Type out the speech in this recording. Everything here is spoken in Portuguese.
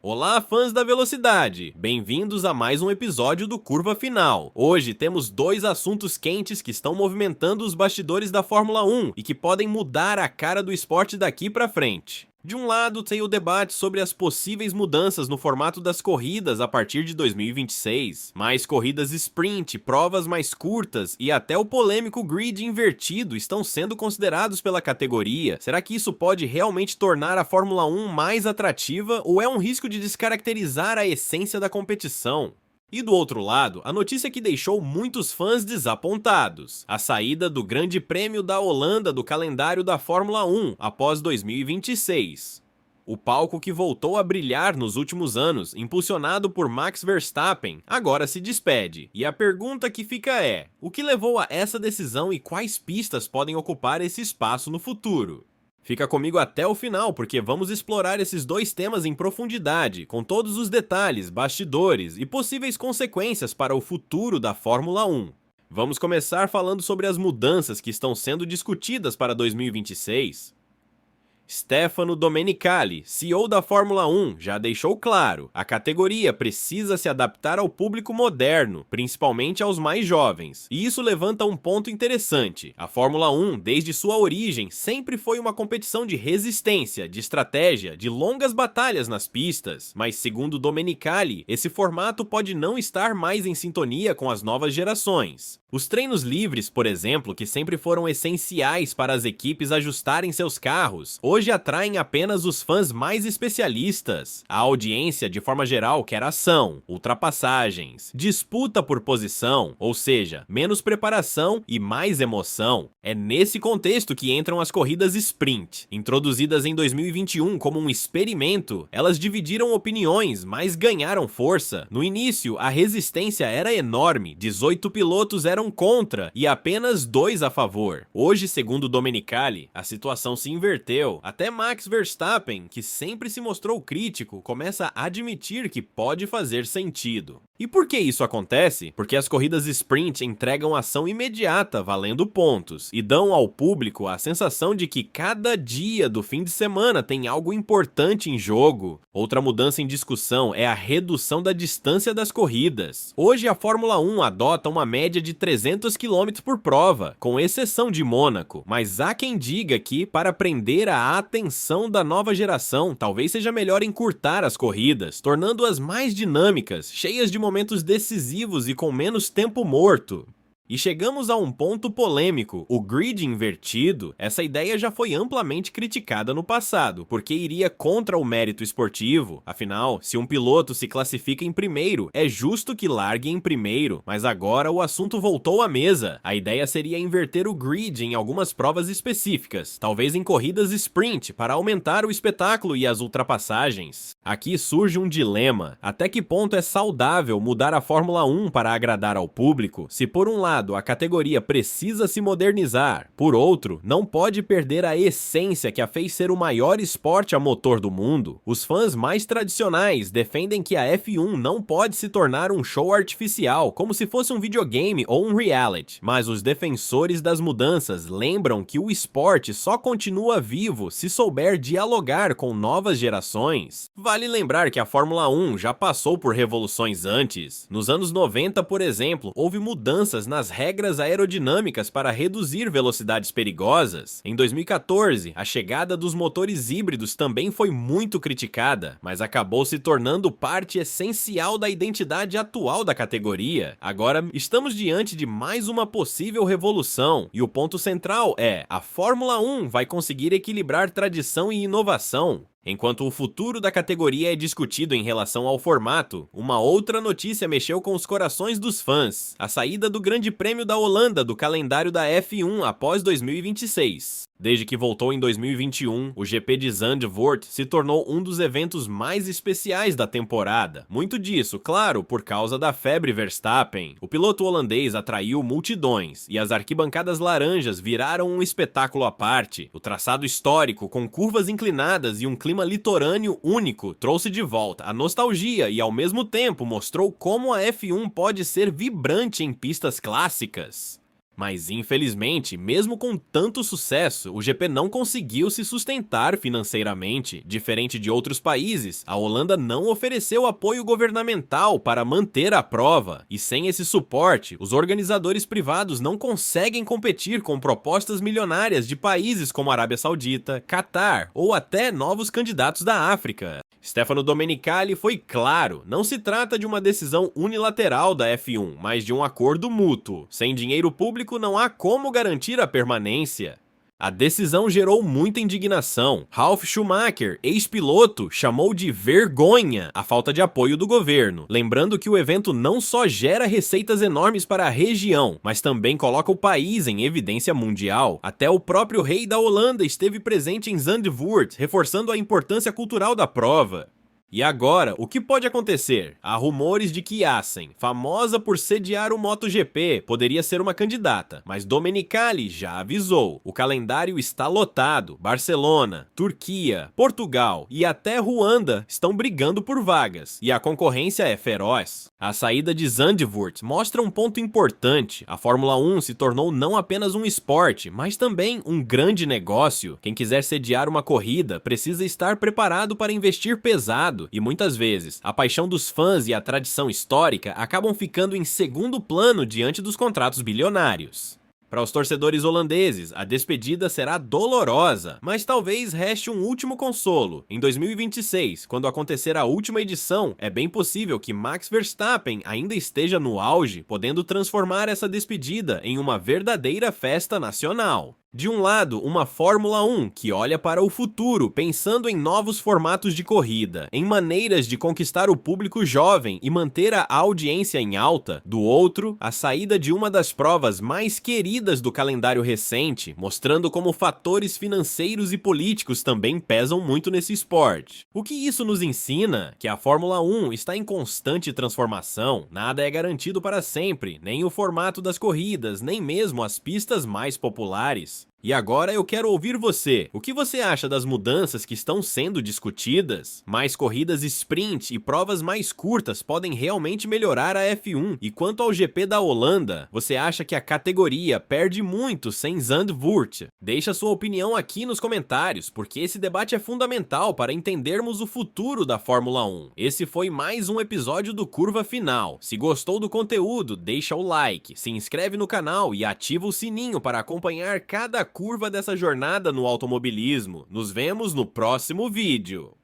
Olá, fãs da velocidade! Bem-vindos a mais um episódio do Curva Final. Hoje temos dois assuntos quentes que estão movimentando os bastidores da Fórmula 1 e que podem mudar a cara do esporte daqui pra frente. De um lado, tem o debate sobre as possíveis mudanças no formato das corridas a partir de 2026, mais corridas sprint, provas mais curtas e até o polêmico grid invertido estão sendo considerados pela categoria. Será que isso pode realmente tornar a Fórmula 1 mais atrativa ou é um risco de descaracterizar a essência da competição? E do outro lado, a notícia que deixou muitos fãs desapontados: a saída do Grande Prêmio da Holanda do calendário da Fórmula 1 após 2026. O palco que voltou a brilhar nos últimos anos, impulsionado por Max Verstappen, agora se despede. E a pergunta que fica é: o que levou a essa decisão e quais pistas podem ocupar esse espaço no futuro? Fica comigo até o final, porque vamos explorar esses dois temas em profundidade, com todos os detalhes, bastidores e possíveis consequências para o futuro da Fórmula 1. Vamos começar falando sobre as mudanças que estão sendo discutidas para 2026. Stefano Domenicali, CEO da Fórmula 1, já deixou claro: a categoria precisa se adaptar ao público moderno, principalmente aos mais jovens. E isso levanta um ponto interessante. A Fórmula 1, desde sua origem, sempre foi uma competição de resistência, de estratégia, de longas batalhas nas pistas. Mas segundo Domenicali, esse formato pode não estar mais em sintonia com as novas gerações. Os treinos livres, por exemplo, que sempre foram essenciais para as equipes ajustarem seus carros, hoje atraem apenas os fãs mais especialistas. A audiência, de forma geral, quer ação, ultrapassagens, disputa por posição, ou seja, menos preparação e mais emoção. É nesse contexto que entram as corridas sprint. Introduzidas em 2021 como um experimento, elas dividiram opiniões, mas ganharam força. No início, a resistência era enorme, 18 pilotos eram contra e apenas 2 a favor. Hoje, segundo Domenicali, a situação se inverteu. Até Max Verstappen, que sempre se mostrou crítico, começa a admitir que pode fazer sentido. E por que isso acontece? Porque as corridas sprint entregam ação imediata, valendo pontos, e dão ao público a sensação de que cada dia do fim de semana tem algo importante em jogo. Outra mudança em discussão é a redução da distância das corridas. Hoje a Fórmula 1 adota uma média de 300 km por prova, com exceção de Mônaco, mas há quem diga que, para prender a atenção da nova geração, talvez seja melhor encurtar as corridas, tornando-as mais dinâmicas, cheias de momentos decisivos e com menos tempo morto. E chegamos a um ponto polêmico: o grid invertido. Essa ideia já foi amplamente criticada no passado, porque iria contra o mérito esportivo. Afinal, se um piloto se classifica em primeiro, é justo que largue em primeiro. Mas agora o assunto voltou à mesa. A ideia seria inverter o grid em algumas provas específicas, talvez em corridas sprint, para aumentar o espetáculo e as ultrapassagens. Aqui surge um dilema: até que ponto é saudável mudar a Fórmula 1 para agradar ao público, se por um lado a categoria precisa se modernizar, por outro, não pode perder a essência que a fez ser o maior esporte a motor do mundo? Os fãs mais tradicionais defendem que a F1 não pode se tornar um show artificial, como se fosse um videogame ou um reality, mas os defensores das mudanças lembram que o esporte só continua vivo se souber dialogar com novas gerações. Vale lembrar que a Fórmula 1 já passou por revoluções antes. Nos anos 90, por exemplo, houve mudanças nas regras aerodinâmicas para reduzir velocidades perigosas. Em 2014, a chegada dos motores híbridos também foi muito criticada, mas acabou se tornando parte essencial da identidade atual da categoria. Agora, estamos diante de mais uma possível revolução, e o ponto central é: a Fórmula 1 vai conseguir equilibrar tradição e inovação? Enquanto o futuro da categoria é discutido em relação ao formato, uma outra notícia mexeu com os corações dos fãs: a saída do Grande Prêmio da Holanda do calendário da F1 após 2026. Desde que voltou em 2021, o GP de Zandvoort se tornou um dos eventos mais especiais da temporada. Muito disso, claro, por causa da febre Verstappen. O piloto holandês atraiu multidões, e as arquibancadas laranjas viraram um espetáculo à parte. O traçado histórico, com curvas inclinadas e um clima litorâneo único, trouxe de volta a nostalgia e, ao mesmo tempo, mostrou como a F1 pode ser vibrante em pistas clássicas. Mas infelizmente, mesmo com tanto sucesso, o GP não conseguiu se sustentar financeiramente. Diferente de outros países, a Holanda não ofereceu apoio governamental para manter a prova, e sem esse suporte, os organizadores privados não conseguem competir com propostas milionárias de países como Arábia Saudita, Catar ou até novos candidatos da África. Stefano Domenicali foi claro, não se trata de uma decisão unilateral da F1, mas de um acordo mútuo. Sem dinheiro público não há como garantir a permanência. A decisão gerou muita indignação. Ralf Schumacher, ex-piloto, chamou de vergonha a falta de apoio do governo, lembrando que o evento não só gera receitas enormes para a região, mas também coloca o país em evidência mundial. Até o próprio rei da Holanda esteve presente em Zandvoort, reforçando a importância cultural da prova. E agora, o que pode acontecer? Há rumores de que Assen, famosa por sediar o MotoGP, poderia ser uma candidata, mas Domenicali já avisou. O calendário está lotado. Barcelona, Turquia, Portugal e até Ruanda estão brigando por vagas, e a concorrência é feroz. A saída de Zandvoort mostra um ponto importante. A Fórmula 1 se tornou não apenas um esporte, mas também um grande negócio. Quem quiser sediar uma corrida precisa estar preparado para investir pesado. E muitas vezes, a paixão dos fãs e a tradição histórica acabam ficando em segundo plano diante dos contratos bilionários. Para os torcedores holandeses, a despedida será dolorosa, mas talvez reste um último consolo. Em 2026, quando acontecer a última edição, é bem possível que Max Verstappen ainda esteja no auge, podendo transformar essa despedida em uma verdadeira festa nacional. De um lado, uma Fórmula 1 que olha para o futuro, pensando em novos formatos de corrida, em maneiras de conquistar o público jovem e manter a audiência em alta. Do outro, a saída de uma das provas mais queridas do calendário recente, mostrando como fatores financeiros e políticos também pesam muito nesse esporte. O que isso nos ensina? Que a Fórmula 1 está em constante transformação, nada é garantido para sempre, nem o formato das corridas, nem mesmo as pistas mais populares. E agora eu quero ouvir você. O que você acha das mudanças que estão sendo discutidas? Mais corridas sprint e provas mais curtas podem realmente melhorar a F1? E quanto ao GP da Holanda, você acha que a categoria perde muito sem Zandvoort? Deixa sua opinião aqui nos comentários, porque esse debate é fundamental para entendermos o futuro da Fórmula 1. Esse foi mais um episódio do Curva Final. Se gostou do conteúdo, deixa o like, se inscreve no canal e ativa o sininho para acompanhar cada curva dessa jornada no automobilismo. Nos vemos no próximo vídeo.